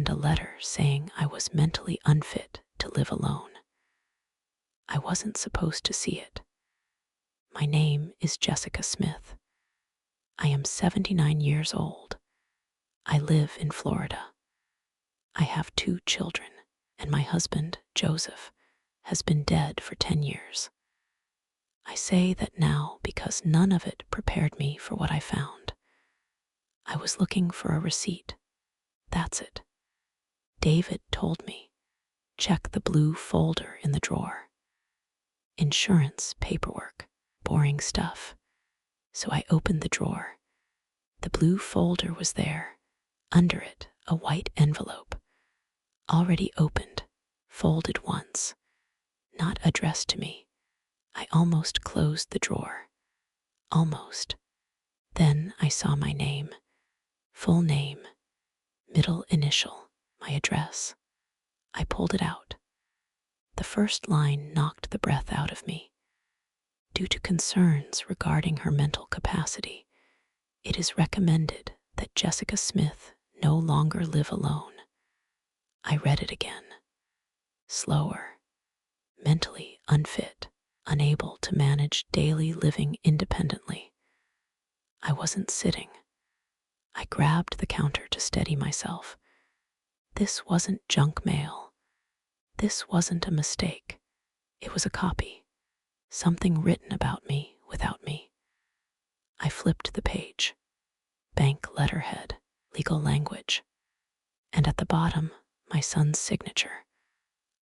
opened a letter saying I was mentally unfit to live alone. I wasn't supposed to see it. My name is Jessica Smith. I am 79 years old. I live in Florida. I have 2 children, and my husband, Joseph, has been dead for 10 years. I say that now because none of it prepared me for what I found. I was looking for a receipt. That's it. David told me, check the blue folder in the drawer. Insurance paperwork, boring stuff. So I opened the drawer. The blue folder was there. Under it, a white envelope. Already opened, folded once. Not addressed to me. I almost closed the drawer. Almost. Then I saw my name. Full name. Middle initial. My address. I pulled it out. The first line knocked the breath out of me. Due to concerns regarding her mental capacity, it is recommended that Jessica Smith no longer live alone. I read it again. Slower. Mentally unfit, unable to manage daily living independently. I wasn't sitting. I grabbed the counter to steady myself. This wasn't junk mail. This wasn't a mistake. It was a copy. Something written about me without me. I flipped the page. Bank letterhead, legal language. And at the bottom, my son's signature.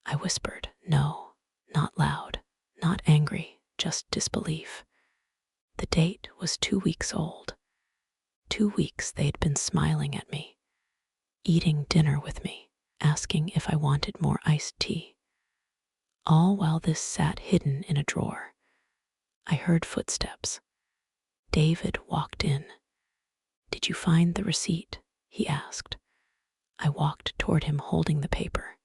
I whispered, no, not loud, not angry, just disbelief. The date was 2 weeks old. 2 weeks they'd been smiling at me, eating dinner with me, asking if I wanted more iced tea. All while this sat hidden in a drawer. I heard footsteps. David walked in. Did you find the receipt? He asked. I walked toward him holding the paper.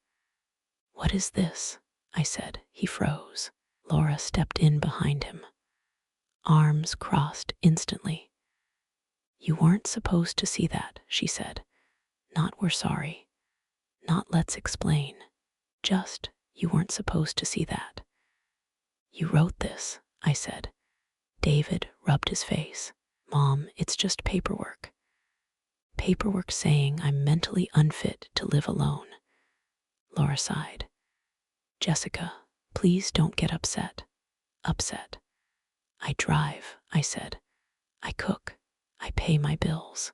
What is this? I said. He froze. Laura stepped in behind him. Arms crossed instantly. You weren't supposed to see that, she said. Not we're sorry. Not let's explain. Just you weren't supposed to see that. You wrote this, I said. David rubbed his face. Mom, it's just paperwork. Paperwork saying I'm mentally unfit to live alone. Laura sighed. Jessica, please don't get upset. Upset. I drive, I said. I cook. I pay my bills.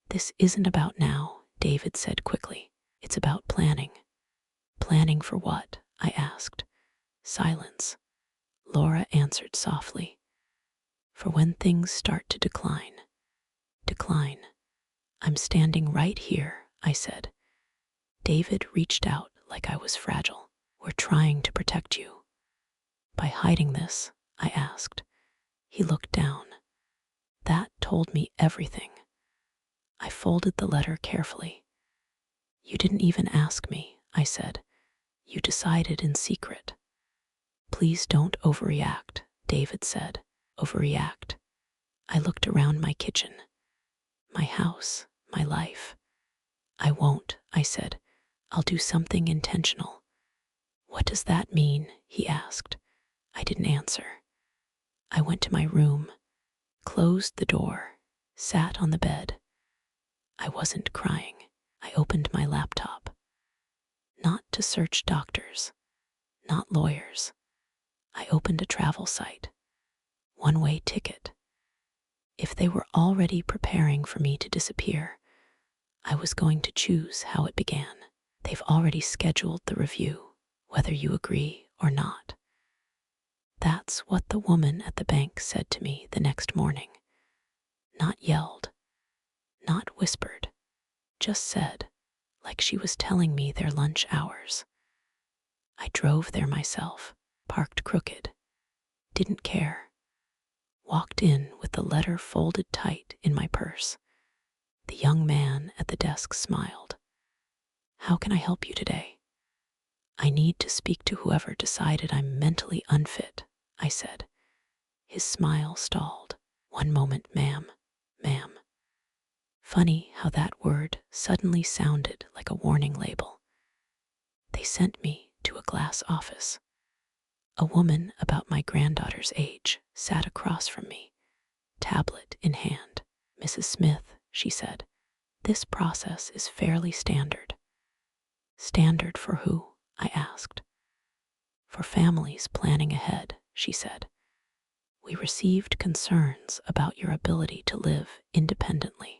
This isn't about now, David said quickly. It's about planning. Planning for what? I asked. Silence. Laura answered softly. For when things start to decline. Decline. I'm standing right here, I said. David reached out like I was fragile. We're trying to protect you. By hiding this, I asked. He looked down. That told me everything. I folded the letter carefully. You didn't even ask me, I said. You decided in secret. Please don't overreact, David said. Overreact. I looked around my kitchen, my house, my life. I won't, I said. I'll do something intentional. What does that mean? He asked. I didn't answer. I went to my room, closed the door, sat on the bed. I wasn't crying. I opened my laptop. Not to search doctors, not lawyers. I opened a travel site. One-way ticket. If they were already preparing for me to disappear, I was going to choose how it began. They've already scheduled the review, whether you agree or not. That's what the woman at the bank said to me the next morning. Not yelled, not whispered, just said, like she was telling me their lunch hours. I drove there myself, parked crooked, didn't care. Walked in with the letter folded tight in my purse. The young man at the desk smiled. How can I help you today? I need to speak to whoever decided I'm mentally unfit, I said. His smile stalled. One moment, ma'am. Funny how that word suddenly sounded like a warning label. They sent me to a glass office. A woman about my granddaughter's age sat across from me, tablet in hand. "Mrs. Smith," she said, "this process is fairly standard." "Standard for who?" I asked. "For families planning ahead," she said. "We received concerns about your ability to live independently."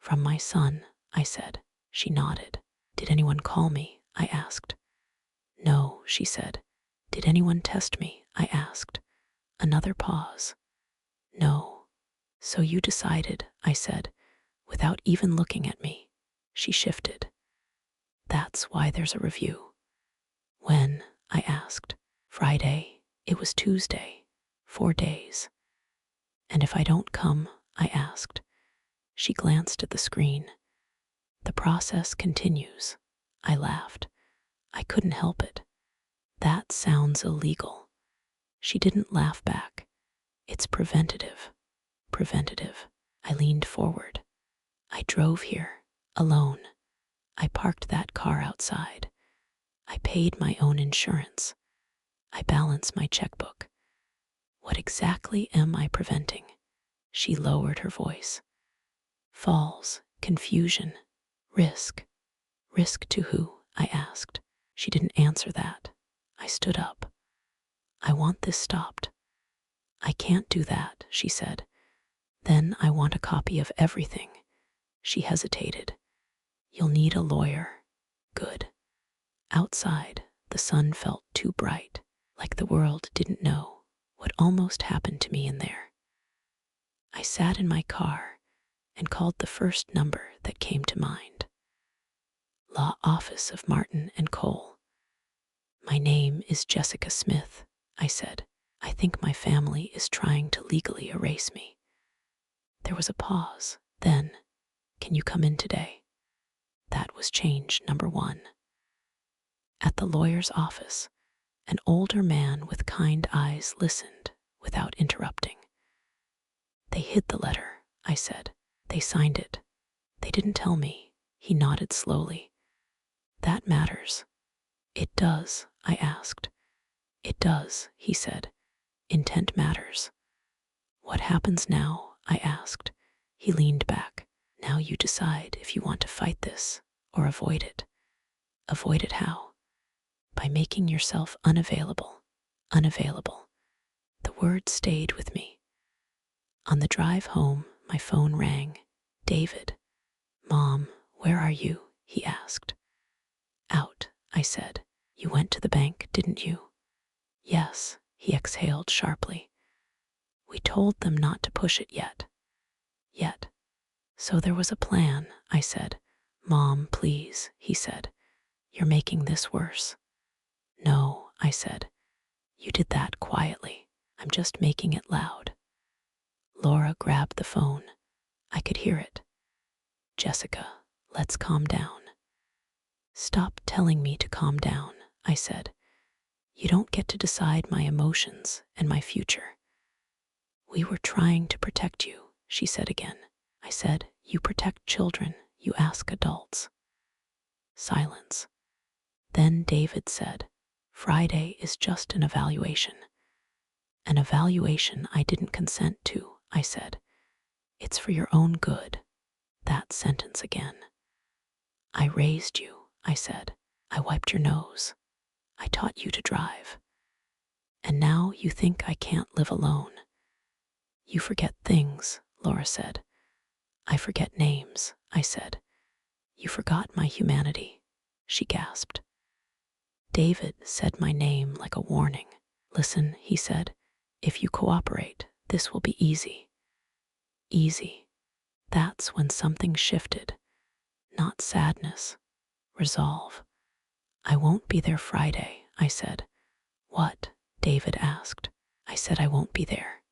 "From my son," I said. She nodded. "Did anyone call me?" I asked. "No," she said. "Did anyone test me?" I asked. Another pause. "No." "So you decided," I said, without even looking at me. She shifted. "That's why there's a review." "When?" I asked. "Friday." It was Tuesday. 4 days. "And if I don't come?" I asked. She glanced at the screen. "The process continues." I laughed. I couldn't help it. "That sounds illegal." She didn't laugh back. "It's preventative." Preventative. I leaned forward. "I drove here, alone. I parked that car outside. I paid my own insurance. I balance my checkbook. What exactly am I preventing?" She lowered her voice. "Falls, confusion, risk." "Risk to who?" I asked. She didn't answer that. I stood up. "I want this stopped." "I can't do that," she said. "Then I want a copy of everything." She hesitated. "You'll need a lawyer." "Good." Outside, the sun felt too bright, like the world didn't know what almost happened to me in there. I sat in my car and called the first number that came to mind. "Law Office of Martin and Cole." "My name is Jessica Smith," I said. "I think my family is trying to legally erase me." There was a pause. Then, "Can you come in today?" That was change number 1. At the lawyer's office, an older man with kind eyes listened without interrupting. "They hid the letter," I said. "They signed it. They didn't tell me." He nodded slowly. "That matters." "It does?" I asked. "It does," he said. "Intent matters." "What happens now?" I asked. He leaned back. "Now you decide if you want to fight this or avoid it." "Avoid it how?" "By making yourself unavailable." Unavailable. The word stayed with me. On the drive home, my phone rang. "David." "Mom, where are you?" he asked. "Out," I said. "You went to the bank, didn't you?" "Yes," he exhaled sharply. "We told them not to push it yet." Yet. "So there was a plan," I said. "Mom, please," he said. "You're making this worse." "No," I said. "You did that quietly. I'm just making it loud." Laura grabbed the phone. I could hear it. "Jessica, let's calm down." "Stop telling me to calm down," I said. "You don't get to decide my emotions and my future." "We were trying to protect you," she said again. I said, "You protect children, you ask adults." Silence. Then David said, "Friday is just an evaluation." "An evaluation I didn't consent to," I said. "It's for your own good." That sentence again. "I raised you," I said. "I wiped your nose. I taught you to drive. And now you think I can't live alone." "You forget things," Laura said. "I forget names," I said. "You forgot my humanity," she gasped. David said my name like a warning. "Listen," he said. "If you cooperate, this will be easy." Easy. That's when something shifted. Not sadness. Resolve. "I won't be there Friday," I said. "What?" David asked. I said I won't be there.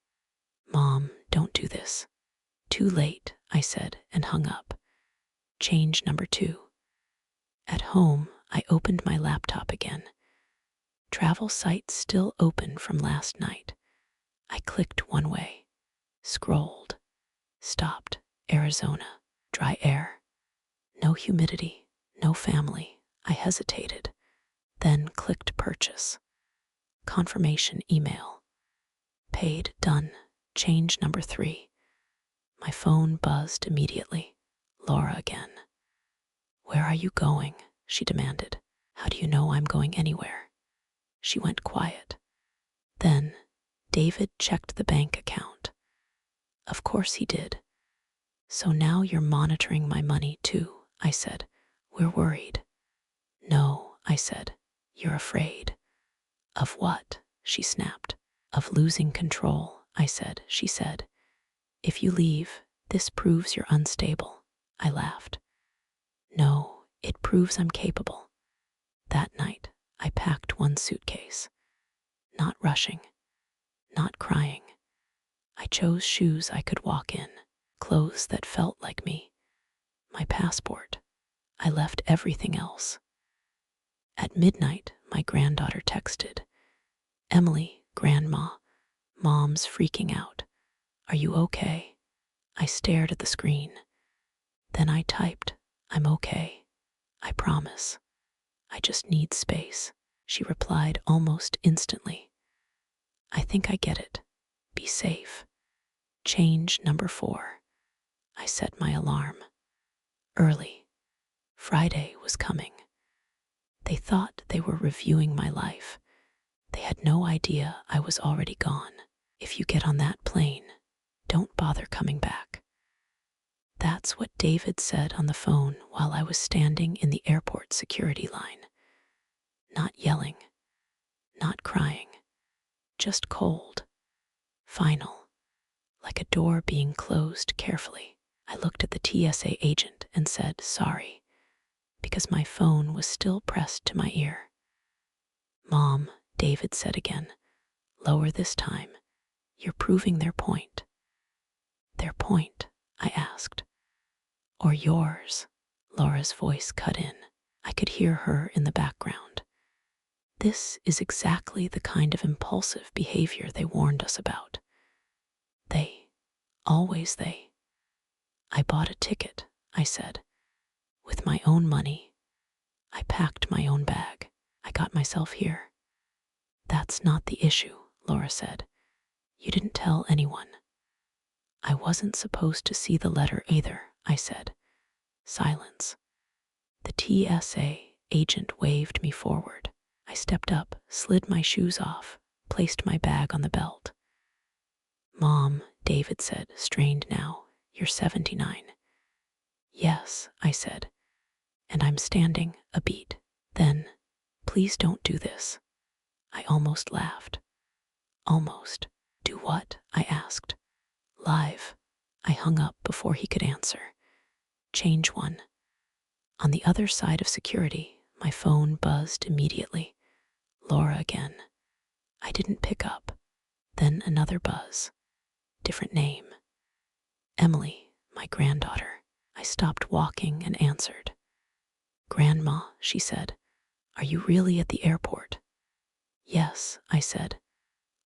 "Mom, don't do this." "Too late," I said and hung up. Change number 2. At home, I opened my laptop again. Travel site still open from last night. I clicked one way, scrolled, stopped, Arizona. Dry air. No humidity. No family. I hesitated, then clicked purchase. Confirmation email. Paid. Done. Change number 3. My phone buzzed immediately. Laura again. Where are you going? She demanded. How do you know I'm going anywhere? She went quiet. Then David checked the bank account. Of course he did. So now you're monitoring my money too, I said. We're worried. No, I said. You're afraid. Of what? She snapped. Of losing control, I said. She said. If you leave, this proves you're unstable. I laughed. No, it proves I'm capable. That night, I packed one suitcase. Not rushing, not crying. I chose shoes I could walk in, clothes that felt like me, my passport. I left everything else. At midnight, my granddaughter texted, Emily, Grandma, Mom's freaking out. Are you okay? I stared at the screen. Then I typed, I'm okay. I promise. I just need space. She replied almost instantly. I think I get it. Be safe. Change number 4. I set my alarm. Early. Friday was coming. They thought they were reviewing my life. They had no idea I was already gone. If you get on that plane, don't bother coming back. That's what David said on the phone while I was standing in the airport security line. Not yelling, not crying, just cold, final, like a door being closed carefully. I looked at the TSA agent and said, sorry, because my phone was still pressed to my ear. Mom, David said again, lower this time. You're proving their point. Their point? I asked. Or yours? Laura's voice cut in. I could hear her in the background. This is exactly the kind of impulsive behavior they warned us about. They, always they. I bought a ticket, I said. With my own money. I packed my own bag. I got myself here. That's not the issue, Laura said. You didn't tell anyone. I wasn't supposed to see the letter either, I said. Silence. The TSA agent waved me forward. I stepped up, slid my shoes off, placed my bag on the belt. Mom, David said, strained now, you're 79. Yes, I said, and I'm standing a beat. Then, please don't do this. I almost laughed. Almost. Do what? I asked. Live. I hung up before he could answer. Change 1. On the other side of security, my phone buzzed immediately. Laura again. I didn't pick up. Then another buzz. Different name. Emily, my granddaughter. I stopped walking and answered. Grandma, she said, are you really at the airport? Yes, I said.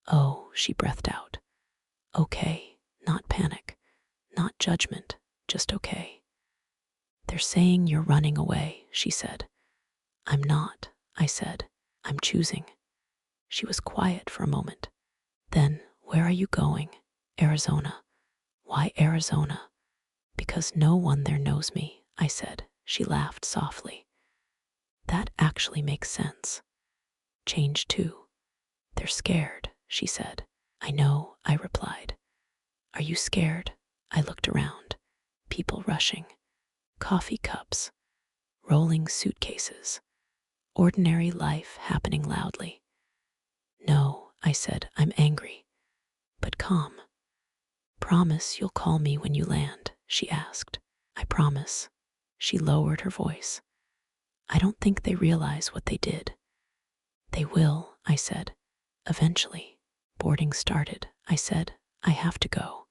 Oh, she breathed out. Okay, not panic, not judgment, just okay. They're saying you're running away, she said. I'm not, I said. I'm choosing. She was quiet for a moment. Then, where are you going? Arizona. Why Arizona? Because no one there knows me, I said. She laughed softly. That actually makes sense. Change 2. They're scared, she said. I know, I replied. Are you scared? I looked around. People rushing. Coffee cups. Rolling suitcases. Ordinary life happening loudly. No, I said, I'm angry. But calm. Promise you'll call me when you land, she asked. I promise. She lowered her voice. I don't think they realize what they did. They will, I said. Eventually. Boarding started. I said, I have to go.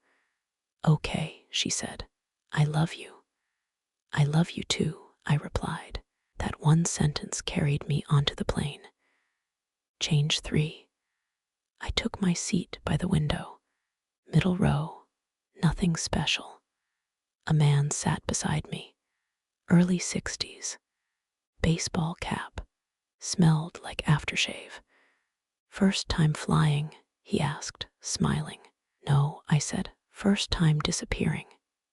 Okay, she said. I love you. I love you too, I replied. That one sentence carried me onto the plane. Change 3. I took my seat by the window. Middle row. Nothing special. A man sat beside me, early 60s, baseball cap, smelled like aftershave. First time flying, he asked, smiling. No, I said. First time disappearing.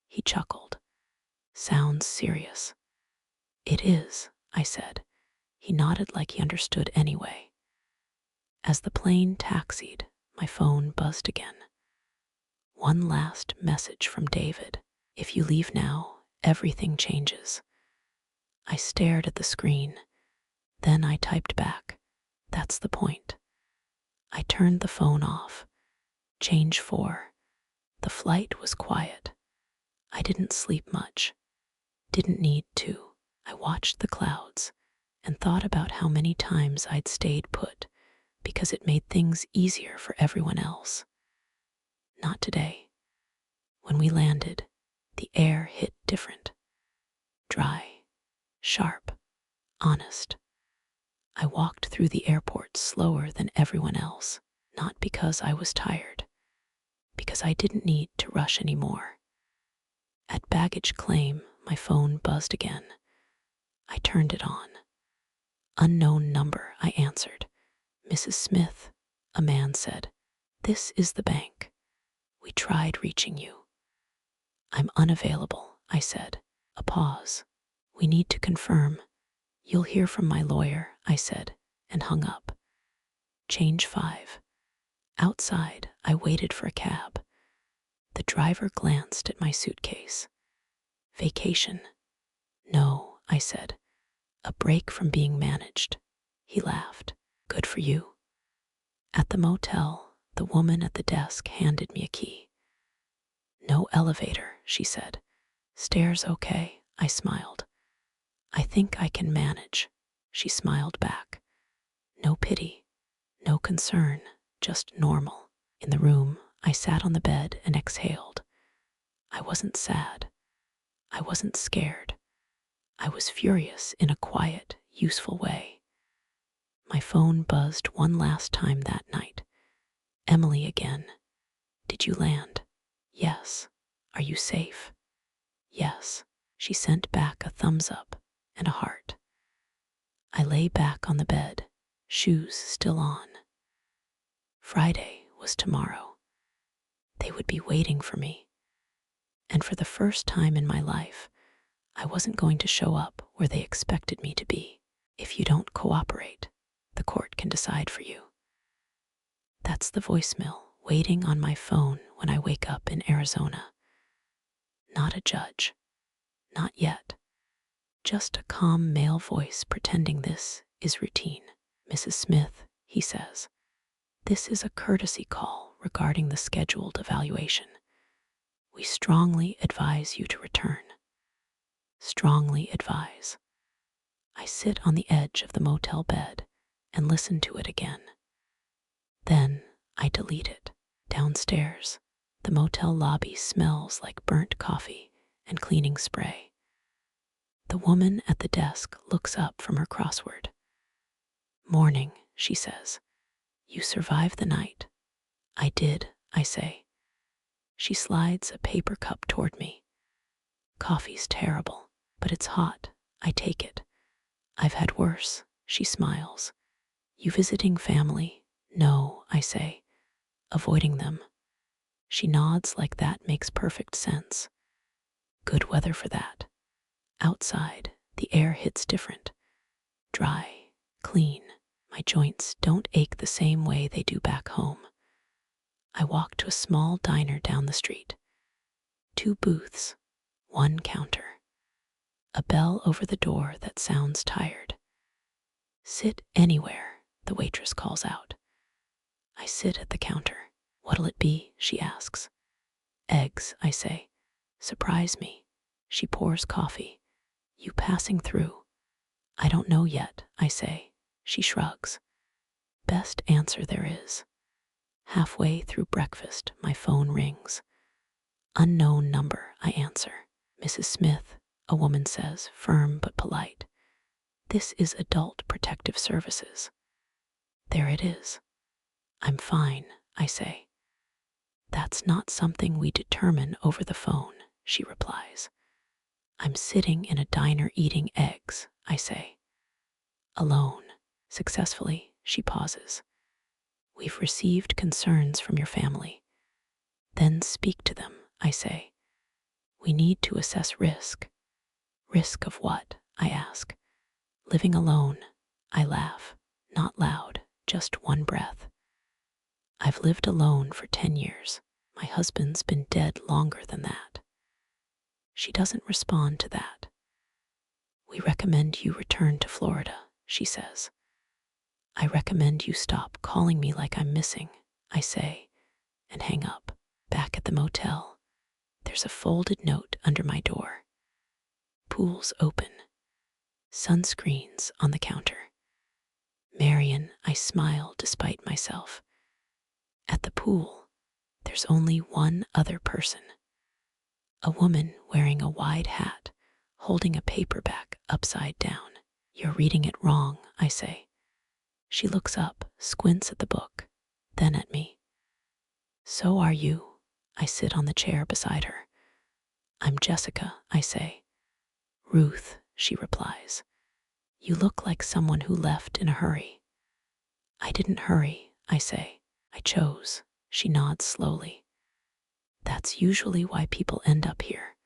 He chuckled. Sounds serious. It is, I said. He nodded like he understood anyway. As the plane taxied, my phone buzzed again. One last message from David. If you leave now, everything changes. I stared at the screen. Then I typed back. That's the point. I turned the phone off. Change 4. The flight was quiet. I didn't sleep much. Didn't need to. I watched the clouds and thought about how many times I'd stayed put because it made things easier for everyone else. Not today. When we landed, the air hit different. Dry, sharp, honest. I walked through the airport slower than everyone else, not because I was tired, because I didn't need to rush anymore. At baggage claim, my phone buzzed again. I turned it on. Unknown number, I answered. Mrs. Smith, a man said. This is the bank. We tried reaching you. I'm unavailable, I said. A pause. We need to confirm. You'll hear from my lawyer, I said, and hung up. Change 5. Outside, I waited for a cab. The driver glanced at my suitcase. Vacation? No, I said. A break from being managed. He laughed. Good for you. At the motel, the woman at the desk handed me a key. No elevator, she said. Stairs okay, I smiled. I think I can manage, she smiled back. No pity, no concern, just normal. In the room, I sat on the bed and exhaled. I wasn't sad. I wasn't scared. I was furious in a quiet, useful way. My phone buzzed one last time that night. Emily again. Did you land? Yes. Are you safe? Yes. She sent back a thumbs up and a heart. I lay back on the bed, shoes still on. Friday was tomorrow. They would be waiting for me. And for the first time in my life, I wasn't going to show up where they expected me to be. If you don't cooperate, the court can decide for you. That's the voicemail waiting on my phone when I wake up in Arizona. Not a judge. Not yet. Just a calm male voice pretending this is routine. Mrs. Smith, he says, this is a courtesy call regarding the scheduled evaluation. We strongly advise you to return. Strongly advise. I sit on the edge of the motel bed and listen to it again. Then I delete it. Downstairs, the motel lobby smells like burnt coffee and cleaning spray. The woman at the desk looks up from her crossword. Morning, she says. You survived the night. I did, I say. She slides a paper cup toward me. Coffee's terrible, but it's hot. I take it. I've had worse, she smiles. You visiting family? No, I say, avoiding them. She nods like that makes perfect sense. Good weather for that. Outside, the air hits different. Dry, clean. My joints don't ache the same way they do back home. I walk to a small diner down the street. 2 booths, 1 counter. A bell over the door that sounds tired. Sit anywhere, the waitress calls out. I sit at the counter. What'll it be? She asks. Eggs, I say. Surprise me. She pours coffee. You passing through? I don't know yet, I say. She shrugs. Best answer there is. Halfway through breakfast, my phone rings. Unknown number, I answer. Mrs. Smith, a woman says, firm but polite. This is Adult Protective Services. There it is. I'm fine, I say. That's not something we determine over the phone, she replies. I'm sitting in a diner eating eggs, I say. Alone. Successfully, she pauses. We've received concerns from your family. Then speak to them, I say. We need to assess risk. Risk of what? I ask. Living alone, I laugh. Not loud, just one breath. I've lived alone for 10 years. My husband's been dead longer than that. She doesn't respond to that. We recommend you return to Florida, she says. I recommend you stop calling me like I'm missing, I say, and hang up. Back at the motel, there's a folded note under my door. Pool's open. Sunscreens on the counter. Marion, I smile despite myself. At the pool, there's only one other person. A woman wearing a wide hat, holding a paperback upside down. You're reading it wrong, I say. She looks up, squints at the book, then at me. So are you. I sit on the chair beside her. I'm Jessica, I say. Ruth, she replies. You look like someone who left in a hurry. I didn't hurry, I say. I chose. She nods slowly. That's usually why people end up here.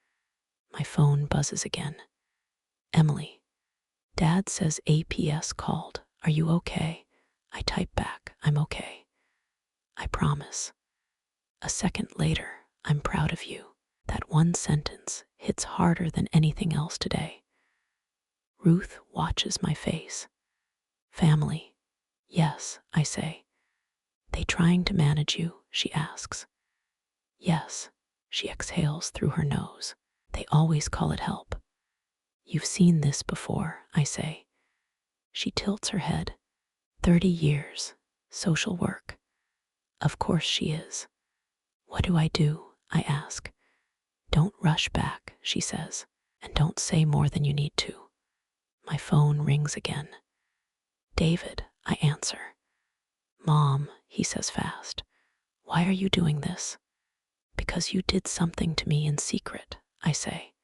My phone buzzes again. Emily. Dad says APS called. Are you okay? I type back, I'm okay. I promise. A second later, I'm proud of you. That one sentence hits harder than anything else today. Ruth watches my face. Family. Yes, I say. They trying to manage you? She asks. Yes, she exhales through her nose. They always call it help. You've seen this before, I say. She tilts her head. 30 years, social work. Of course she is. What do? I ask. Don't rush back, she says, and don't say more than you need to. My phone rings again. David, I answer. Mom, he says fast. Why are you doing this? Because you did something to me in secret, I say.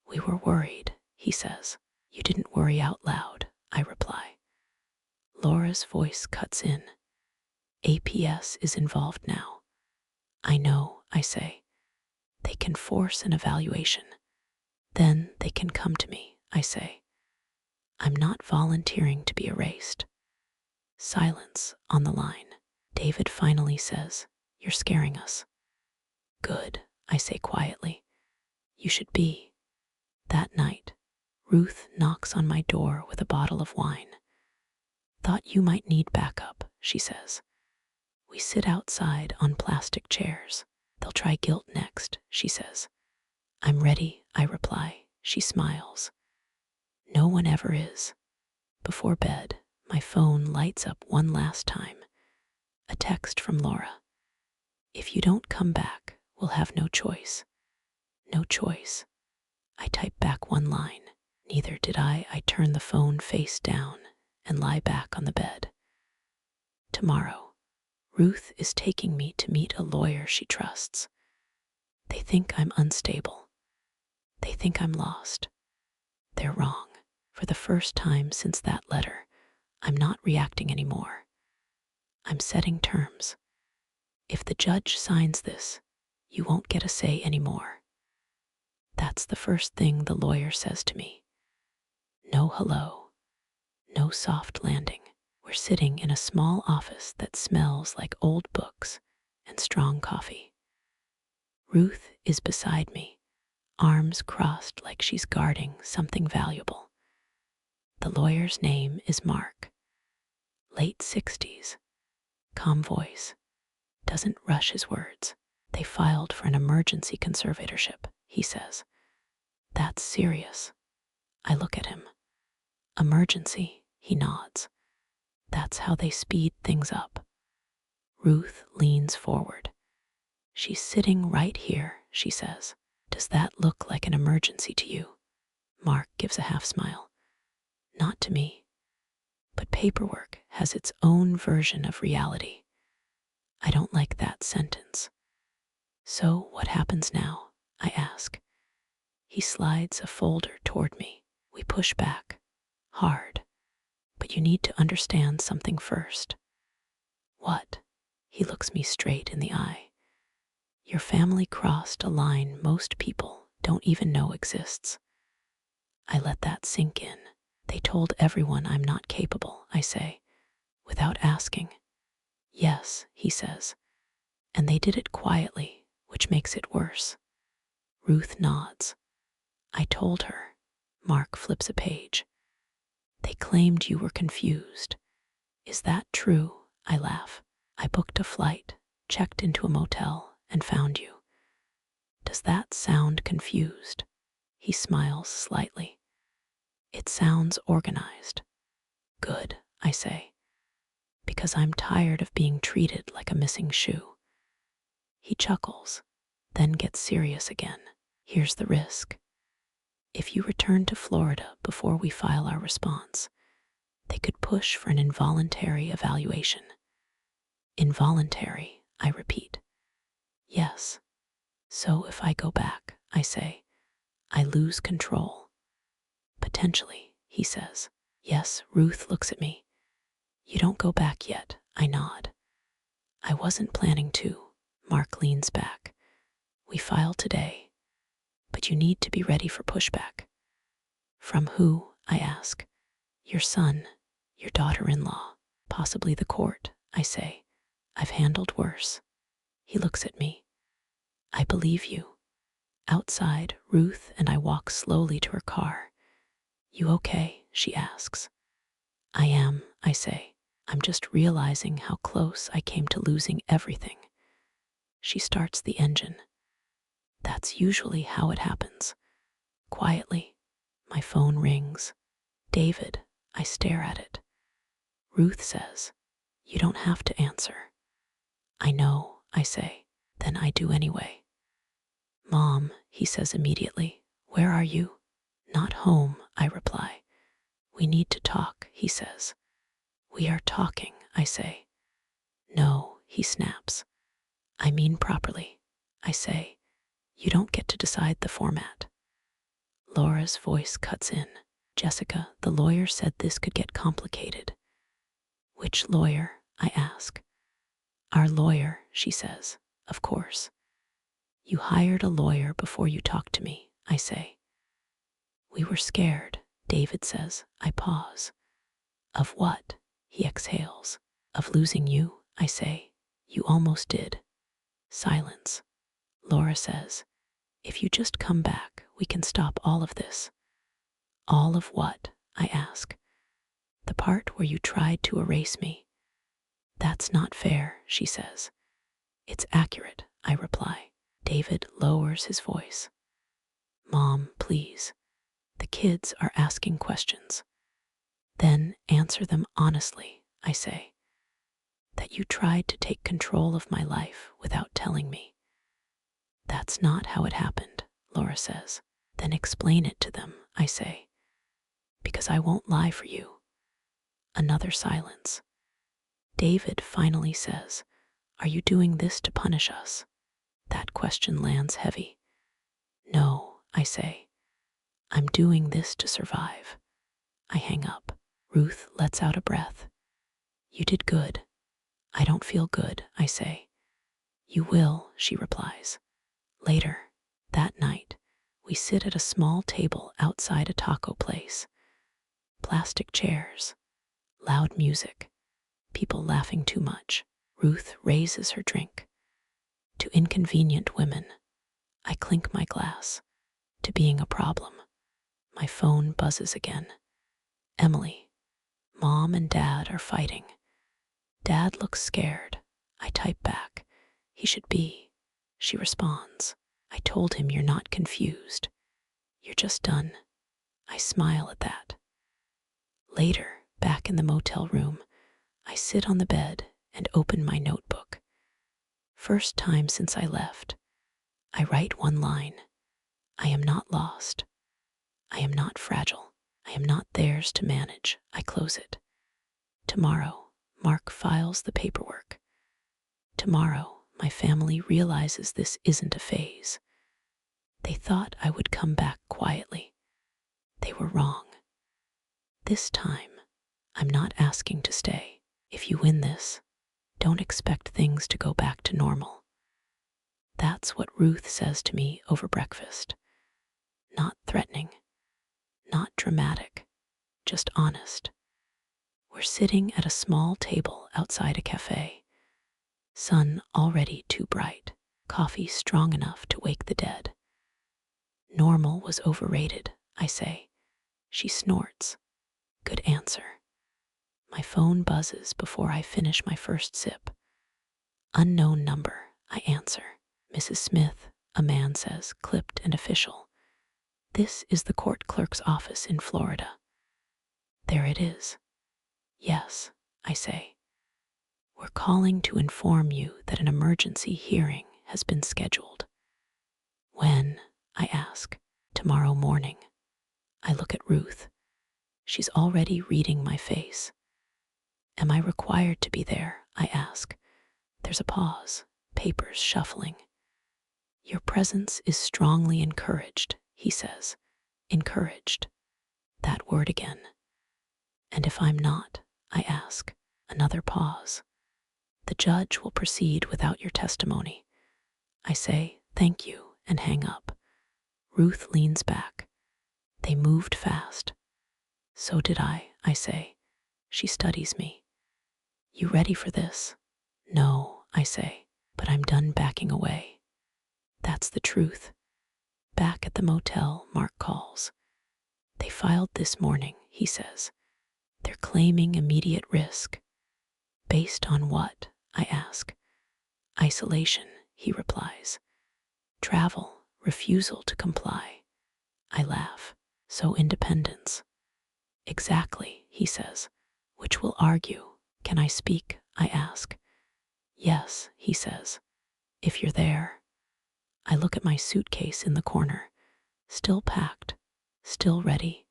We were worried, he says. You didn't worry out loud, I reply. Laura's voice cuts in. APS is involved now. I know, I say. They can force an evaluation. Then they can come to me, I say. I'm not volunteering to be erased. Silence on the line. David finally says, You're scaring us. Good, I say quietly. You should be. That night, Ruth knocks on my door with a bottle of wine. Thought you might need backup, she says. We sit outside on plastic chairs. They'll try guilt next, she says. I'm ready, I reply. She smiles. No one ever is. Before bed, my phone lights up one last time. A text from Laura. If you don't come back, we'll have no choice. No choice. I type back one line. Neither did I. I turn the phone face down and lie back on the bed. Tomorrow, Ruth is taking me to meet a lawyer she trusts. They think I'm unstable. They think I'm lost. They're wrong. For the first time since that letter, I'm not reacting anymore. I'm setting terms. If the judge signs this, you won't get a say anymore. That's the first thing the lawyer says to me. No hello. No soft landing. We're sitting in a small office that smells like old books and strong coffee. Ruth is beside me, arms crossed like she's guarding something valuable. The lawyer's name is Mark. Late 60s. Calm voice. Doesn't rush his words. They filed for an emergency conservatorship, he says. That's serious. I look at him. Emergency, he nods. That's how they speed things up. Ruth leans forward. She's sitting right here, she says. Does that look like an emergency to you? Mark gives a half smile. Not to me. But paperwork has its own version of reality. I don't like that sentence. So what happens now? I ask. He slides a folder toward me. We push back. Hard. But you need to understand something first. What? He looks me straight in the eye. Your family crossed a line most people don't even know exists. I let that sink in. They told everyone I'm not capable, I say, without asking. Yes, he says. And they did it quietly, which makes it worse. Ruth nods. I told her. Mark flips a page. They claimed you were confused. Is that true? I laugh. I booked a flight, checked into a motel, and found you. Does that sound confused? He smiles slightly. It sounds organized. Good, I say, because I'm tired of being treated like a missing shoe. He chuckles, then gets serious again. Here's the risk. If you return to Florida before we file our response, they could push for an involuntary evaluation. Involuntary, I repeat. Yes. So if I go back, I say, I lose control. Potentially, he says. Yes, Ruth looks at me. You don't go back yet, I nod. I wasn't planning to. Mark leans back. We file today, but you need to be ready for pushback. From who? I ask. Your son, your daughter-in-law, possibly the court, I say. I've handled worse. He looks at me. I believe you. Outside, Ruth and I walk slowly to her car. You okay? She asks. I am, I say. I'm just realizing how close I came to losing everything. She starts the engine. That's usually how it happens. Quietly, my phone rings. David, I stare at it. Ruth says, you don't have to answer. I know, I say. Then I do anyway. Mom, he says immediately. Where are you? Not home, I reply. We need to talk, he says. We are talking, I say. No, he snaps. I mean properly, I say. You don't get to decide the format. Laura's voice cuts in. Jessica, the lawyer said this could get complicated. Which lawyer? I ask. Our lawyer, she says. Of course. You hired a lawyer before you talked to me, I say. We were scared, David says. I pause. Of what? He exhales. Of losing you, I say. You almost did. Silence. Laura says, if you just come back, we can stop all of this. All of what? I ask. The part where you tried to erase me. That's not fair, she says. It's accurate, I reply. David lowers his voice. Mom, please. The kids are asking questions. Then answer them honestly, I say. That you tried to take control of my life without telling me. That's not how it happened, Laura says. Then explain it to them, I say. Because I won't lie for you. Another silence. David finally says, are you doing this to punish us? That question lands heavy. No, I say. I'm doing this to survive. I hang up. Ruth lets out a breath. You did good. I don't feel good, I say. You will, she replies. Later, that night, we sit at a small table outside a taco place. Plastic chairs, loud music, people laughing too much. Ruth raises her drink. To inconvenient women, I clink my glass. To being a problem. My phone buzzes again. Emily, Mom and Dad are fighting. Dad looks scared. I type back. He should be. She responds. I told him you're not confused. You're just done. I smile at that. Later, back in the motel room, I sit on the bed and open my notebook. First time since I left, I write one line. I am not lost. I am not fragile. I am not theirs to manage. I close it. Tomorrow, Mark files the paperwork. Tomorrow, my family realizes this isn't a phase. They thought I would come back quietly. They were wrong. This time, I'm not asking to stay. If you win this, don't expect things to go back to normal. That's what Ruth says to me over breakfast. Not threatening, not dramatic, just honest. We're sitting at a small table outside a cafe. Sun already too bright, coffee strong enough to wake the dead. Normal was overrated, I say. She snorts. Good answer. My phone buzzes before I finish my first sip. Unknown number, I answer. Mrs. Smith, a man says, clipped and official. This is the court clerk's office in Florida. There it is. Yes, I say. We're calling to inform you that an emergency hearing has been scheduled. When? I ask. Tomorrow morning. I look at Ruth. She's already reading my face. Am I required to be there? I ask. There's a pause, papers shuffling. Your presence is strongly encouraged, he says. Encouraged. That word again. And if I'm not, I ask. Another pause. The judge will proceed without your testimony. I say, thank you, and hang up. Ruth leans back. They moved fast. So did I say. She studies me. You ready for this? No, I say, but I'm done backing away. That's the truth. Back at the motel, Mark calls. They filed this morning, he says. They're claiming immediate risk. Based on what? I ask. Isolation, he replies. Travel, refusal to comply. I laugh. So independence. Exactly, he says. Which will argue. Can I speak? I ask. Yes, he says. If you're there. I look at my suitcase in the corner. Still packed. Still ready.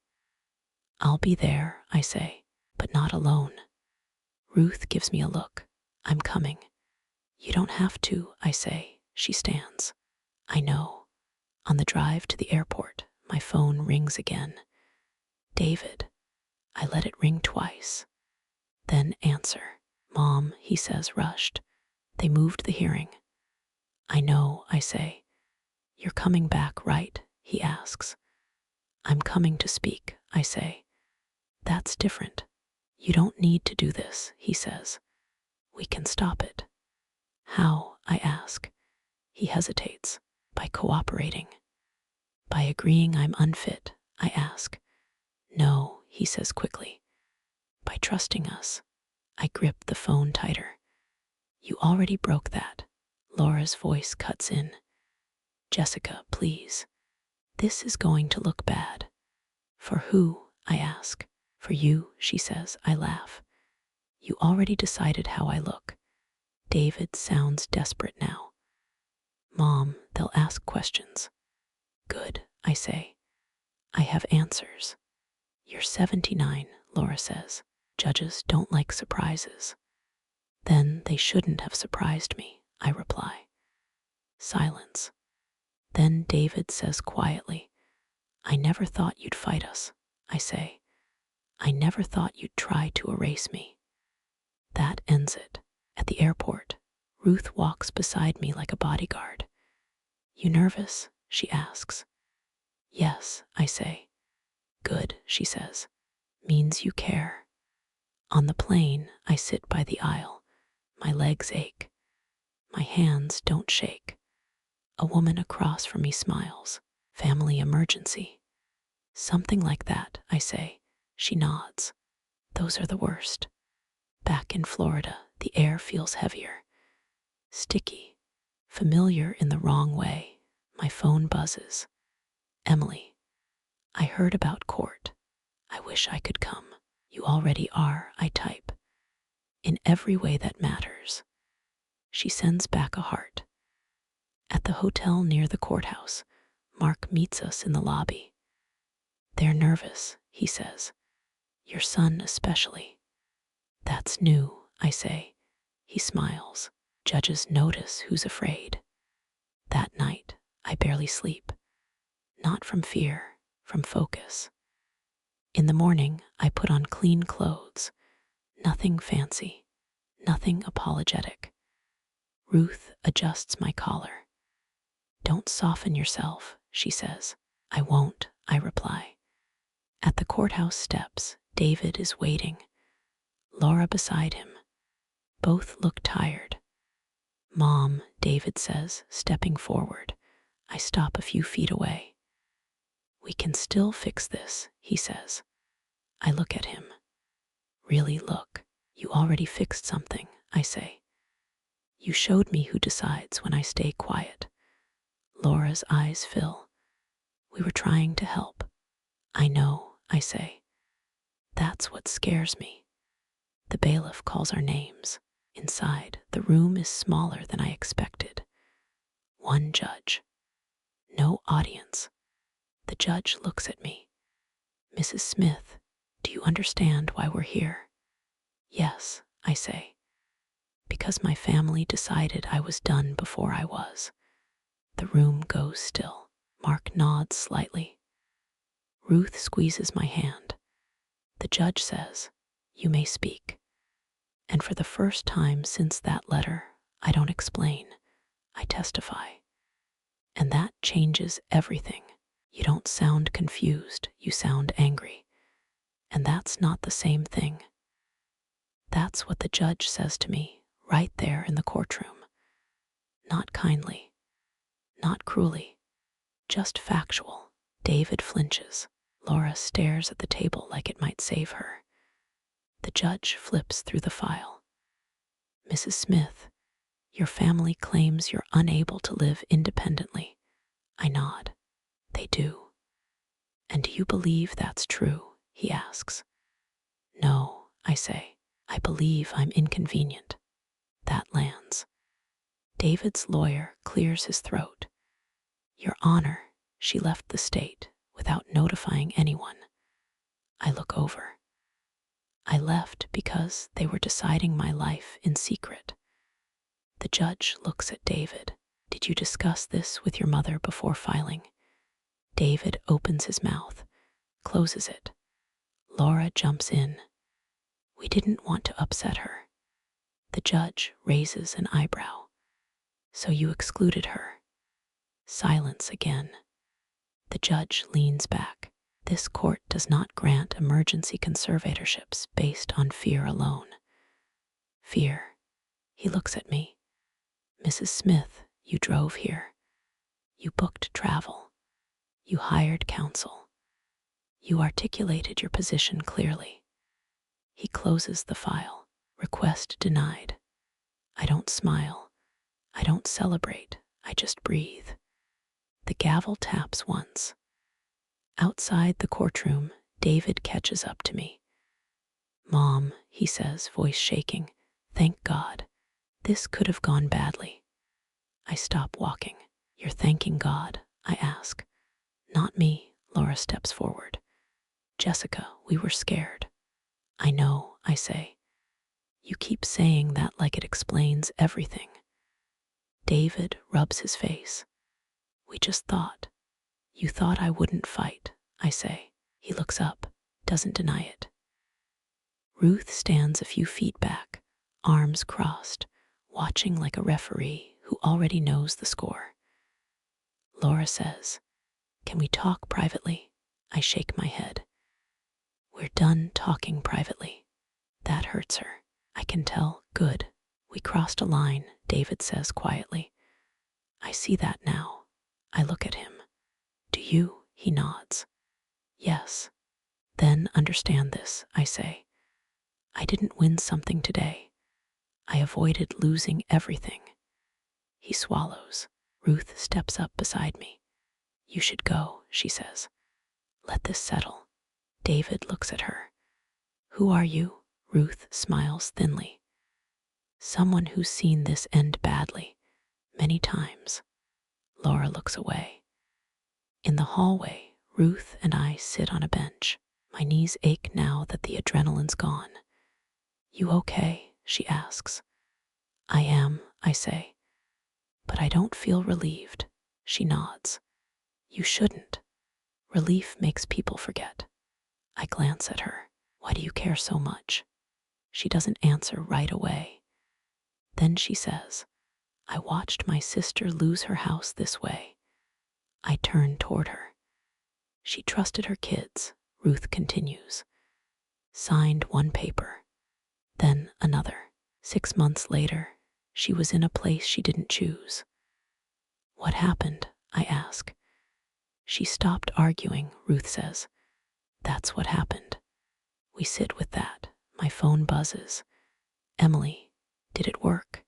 I'll be there, I say, but not alone. Ruth gives me a look. I'm coming. You don't have to, I say. She stands. I know. On the drive to the airport, my phone rings again. David. I let it ring twice. Then answer. Mom, he says, rushed. They moved the hearing. I know, I say. You're coming back, right? He asks. I'm coming to speak, I say. That's different. You don't need to do this, he says. We can stop it. How? I ask. He hesitates. By cooperating. By agreeing I'm unfit, I ask. No, he says quickly. By trusting us. I grip the phone tighter. You already broke that. Laura's voice cuts in. Jessica, please. This is going to look bad. For who? I ask. For you, she says. I laugh. You already decided how I look. David sounds desperate now. Mom, they'll ask questions. Good, I say. I have answers. You're 79, Laura says. Judges don't like surprises. Then they shouldn't have surprised me, I reply. Silence. Then David says quietly, I never thought you'd fight us, I say. I never thought you'd try to erase me. That ends it. At the airport, Ruth walks beside me like a bodyguard. You nervous? She asks. Yes, I say. Good, she says. Means you care. On the plane, I sit by the aisle. My legs ache. My hands don't shake. A woman across from me smiles. Family emergency. Something like that, I say. She nods. Those are the worst. Back in Florida, the air feels heavier. Sticky. Familiar in the wrong way. My phone buzzes. Emily. I heard about court. I wish I could come. You already are, I type. In every way that matters. She sends back a heart. At the hotel near the courthouse, Mark meets us in the lobby. They're nervous, he says. Your son especially. That's new, I say. He smiles. Judges notice who's afraid. That night, I barely sleep. Not from fear, from focus. In the morning, I put on clean clothes. Nothing fancy, nothing apologetic. Ruth adjusts my collar. "Don't soften yourself," she says. "I won't," I reply. At the courthouse steps, David is waiting. Laura beside him. Both look tired. "Mom," David says, stepping forward. I stop a few feet away. "We can still fix this," he says. I look at him. "Really look. You already fixed something," I say. "You showed me who decides when I stay quiet." Laura's eyes fill. "We were trying to help." "I know," I say. "That's what scares me." The bailiff calls our names. Inside, the room is smaller than I expected. One judge. No audience. The judge looks at me. "Mrs. Smith, do you understand why we're here?" "Yes," I say. "Because my family decided I was done before I was." The room goes still. Mark nods slightly. Ruth squeezes my hand. The judge says, "You may speak." And for the first time since that letter, I don't explain. I testify. And that changes everything. You don't sound confused, you sound angry. And that's not the same thing. That's what the judge says to me, right there in the courtroom. Not kindly, not cruelly, just factual. David flinches. Laura stares at the table like it might save her. The judge flips through the file. "Mrs. Smith, your family claims you're unable to live independently." I nod. "They do." "And do you believe that's true?" he asks. "No," I say. "I believe I'm inconvenient." That lands. David's lawyer clears his throat. "Your Honor, she left the state without notifying anyone." I look over. "I left because they were deciding my life in secret." The judge looks at David. "Did you discuss this with your mother before filing?" David opens his mouth, closes it. Laura jumps in. "We didn't want to upset her." The judge raises an eyebrow. "So you excluded her?" Silence again. The judge leans back. "This court does not grant emergency conservatorships based on fear alone." Fear. He looks at me. "Mrs. Smith, you drove here. You booked travel. You hired counsel. You articulated your position clearly." He closes the file. Request denied. I don't smile. I don't celebrate. I just breathe. The gavel taps once. Outside the courtroom, David catches up to me. "Mom," he says, voice shaking, "thank God. This could have gone badly." I stop walking. "You're thanking God?" I ask. "Not me," Laura steps forward. "Jessica, we were scared." "I know," I say. "You keep saying that like it explains everything." David rubs his face. "We just thought. You thought I wouldn't fight," I say. He looks up, doesn't deny it. Ruth stands a few feet back, arms crossed, watching like a referee who already knows the score. Laura says, "Can we talk privately?" I shake my head. "We're done talking privately." That hurts her. I can tell. "Good. We crossed a line," David says quietly. "I see that now." I look at him. "Do you?" He nods. "Yes." "Then understand this," I say. "I didn't win something today. I avoided losing everything." He swallows. Ruth steps up beside me. "You should go," she says. "Let this settle." David looks at her. "Who are you?" Ruth smiles thinly. "Someone who's seen this end badly, many times." Laura looks away. In the hallway, Ruth and I sit on a bench. My knees ache now that the adrenaline's gone. "You okay?" she asks. "I am," I say. "But I don't feel relieved." She nods. "You shouldn't." Relief makes people forget. I glance at her. Why do you care so much? She doesn't answer right away. Then she says, I watched my sister lose her house this way. I turn toward her. She trusted her kids, Ruth continues. Signed one paper, then another. 6 months later, she was in a place she didn't choose. What happened? I ask. She stopped arguing, Ruth says. That's what happened. We sit with that. My phone buzzes. Emily, did it work?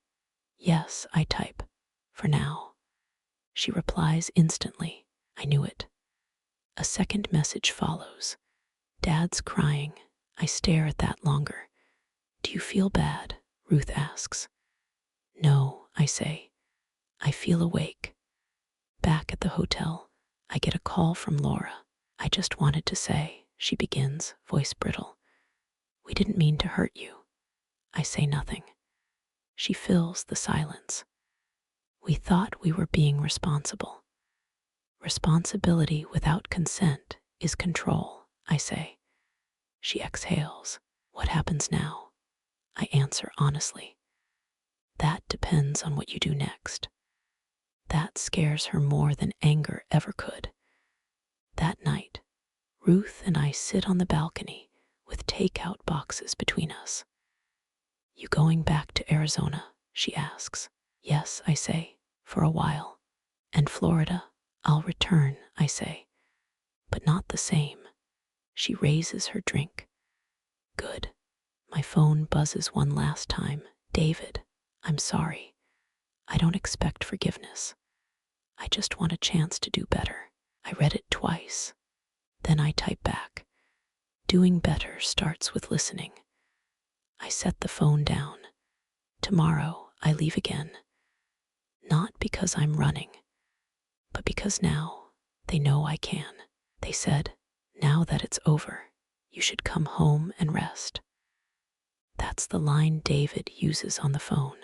Yes, I type. For now. She replies instantly. I knew it. A second message follows. Dad's crying. I stare at that longer. Do you feel bad? Ruth asks. No, I say. I feel awake. Back at the hotel, I get a call from Laura. I just wanted to say, she begins, voice brittle. We didn't mean to hurt you. I say nothing. She fills the silence. We thought we were being responsible. Responsibility without consent is control, I say. She exhales. What happens now? I answer honestly. That depends on what you do next. That scares her more than anger ever could. That night, Ruth and I sit on the balcony with takeout boxes between us. You going back to Arizona? She asks. Yes, I say, for a while. And Florida? I'll return, I say. But not the same. She raises her drink. Good. My phone buzzes one last time. David, I'm sorry. I don't expect forgiveness. I just want a chance to do better. I read it twice. Then I type back. Doing better starts with listening. I set the phone down. Tomorrow I leave again. Not because I'm running, but because now they know I can. They said, now that it's over, you should come home and rest. That's the line David uses on the phone.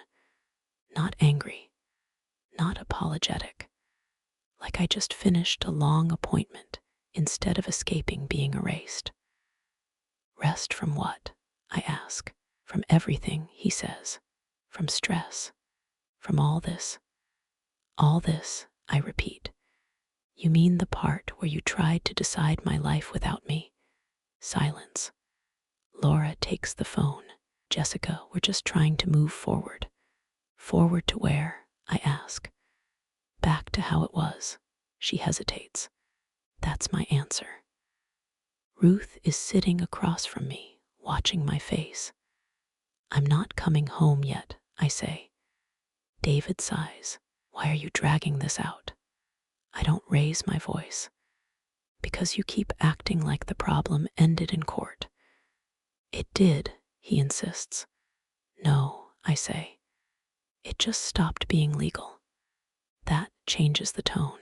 Not angry, not apologetic. Like I just finished a long appointment instead of escaping being erased. Rest from what? I ask. From everything, he says. From stress. From all this. All this, I repeat. You mean the part where you tried to decide my life without me? Silence. Laura takes the phone. Jessica, we're just trying to move forward. Forward to where? I ask. Back to how it was. She hesitates. That's my answer. Ruth is sitting across from me, watching my face. I'm not coming home yet, I say. David sighs. Why are you dragging this out? I don't raise my voice. Because you keep acting like the problem ended in court. It did, he insists. No, I say. It just stopped being legal. That changes the tone.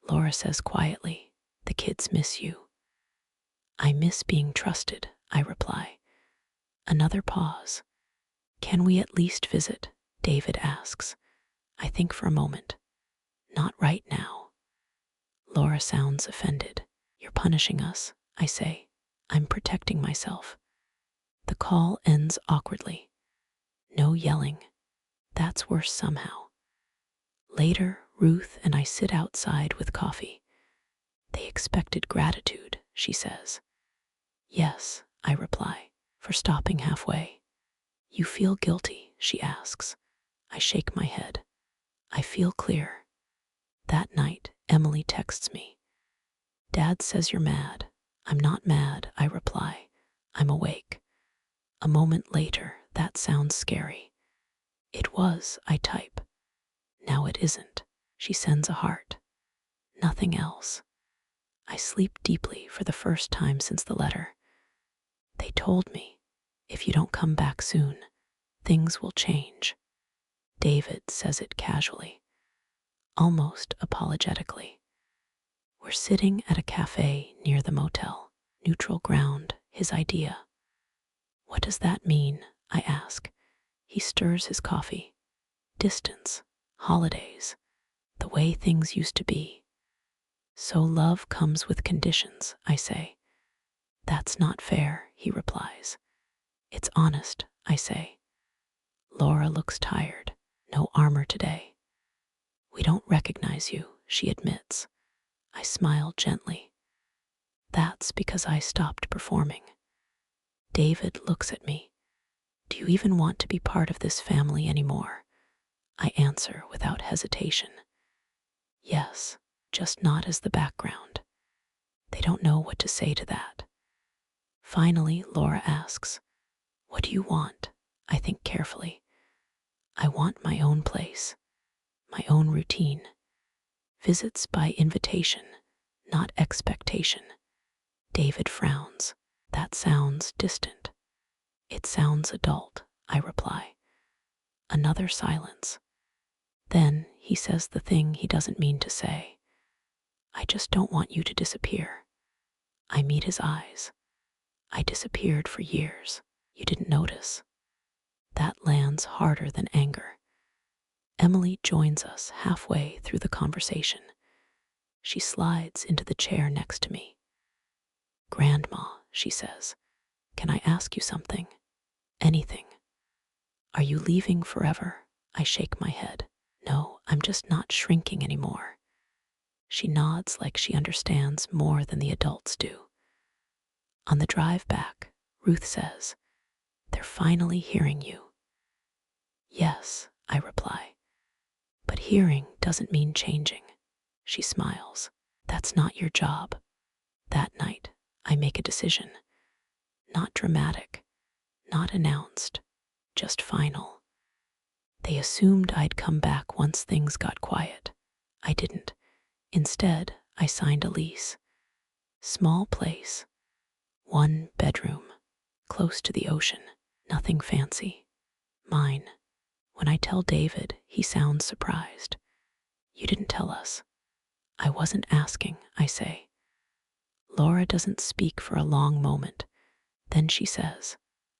Laura says quietly, the kids miss you. I miss being trusted, I reply. Another pause. Can we at least visit? David asks. I think for a moment. Not right now. Laura sounds offended. You're punishing us, I say. I'm protecting myself. The call ends awkwardly. No yelling. That's worse somehow. Later, Ruth and I sit outside with coffee. They expected gratitude, she says. Yes, I reply, for stopping halfway. You feel guilty, she asks. I shake my head. I feel clear. That night, Emily texts me. Dad says you're mad. I'm not mad, I reply. I'm awake. A moment later, that sounds scary. It was, I type. Now it isn't. She sends a heart. Nothing else. I sleep deeply for the first time since the letter. They told me, if you don't come back soon, things will change. David says it casually, almost apologetically. We're sitting at a cafe near the motel. Neutral ground, his idea. What does that mean? I ask. He stirs his coffee. Distance, holidays, the way things used to be. So love comes with conditions, I say. That's not fair, he replies. It's honest, I say. Laura looks tired. No armor today. We don't recognize you, she admits. I smile gently. That's because I stopped performing. David looks at me. Do you even want to be part of this family anymore? I answer without hesitation. Yes, just not as the background. They don't know what to say to that. Finally, Laura asks, what do you want? I think carefully. I want my own place, my own routine. Visits by invitation, not expectation. David frowns. That sounds distant. It sounds adult, I reply. Another silence. Then he says the thing he doesn't mean to say. I just don't want you to disappear. I meet his eyes. I disappeared for years. You didn't notice. That lands harder than anger. Emily joins us halfway through the conversation. She slides into the chair next to me. Grandma, she says, can I ask you something? Anything. Are you leaving forever? I shake my head. No, I'm just not shrinking anymore. She nods like she understands more than the adults do. On the drive back, Ruth says, they're finally hearing you. Yes, I reply. But hearing doesn't mean changing. She smiles. That's not your job. That night, I make a decision. Not dramatic, not announced, just final. They assumed I'd come back once things got quiet. I didn't. Instead, I signed a lease. Small place. 1 bedroom. Close to the ocean. Nothing fancy. Mine. When I tell David, he sounds surprised. You didn't tell us. I wasn't asking, I say. Laura doesn't speak for a long moment. Then she says,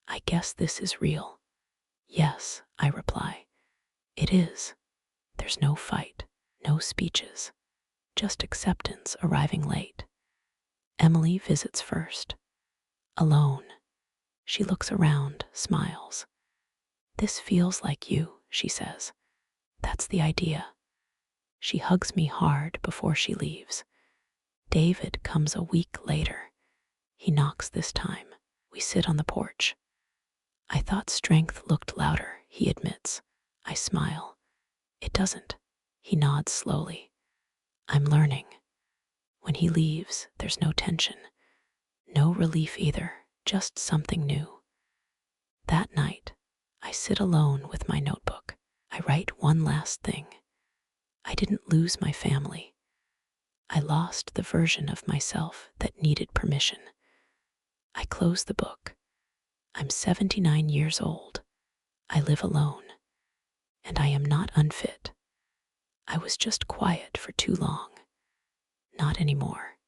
I guess this is real. Yes, I reply. It is. There's no fight, no speeches, just acceptance arriving late. Emily visits first. Alone. She looks around, smiles. This feels like you, she says. That's the idea. She hugs me hard before she leaves. David comes a week later. He knocks this time. We sit on the porch. I thought strength looked louder, he admits. I smile. It doesn't. He nods slowly. I'm learning. When he leaves, there's no tension. No relief either, just something new. That night, I sit alone with my notebook. I write one last thing. I didn't lose my family. I lost the version of myself that needed permission. I close the book. I'm 79 years old. I live alone. And I am not unfit. I was just quiet for too long. Not anymore.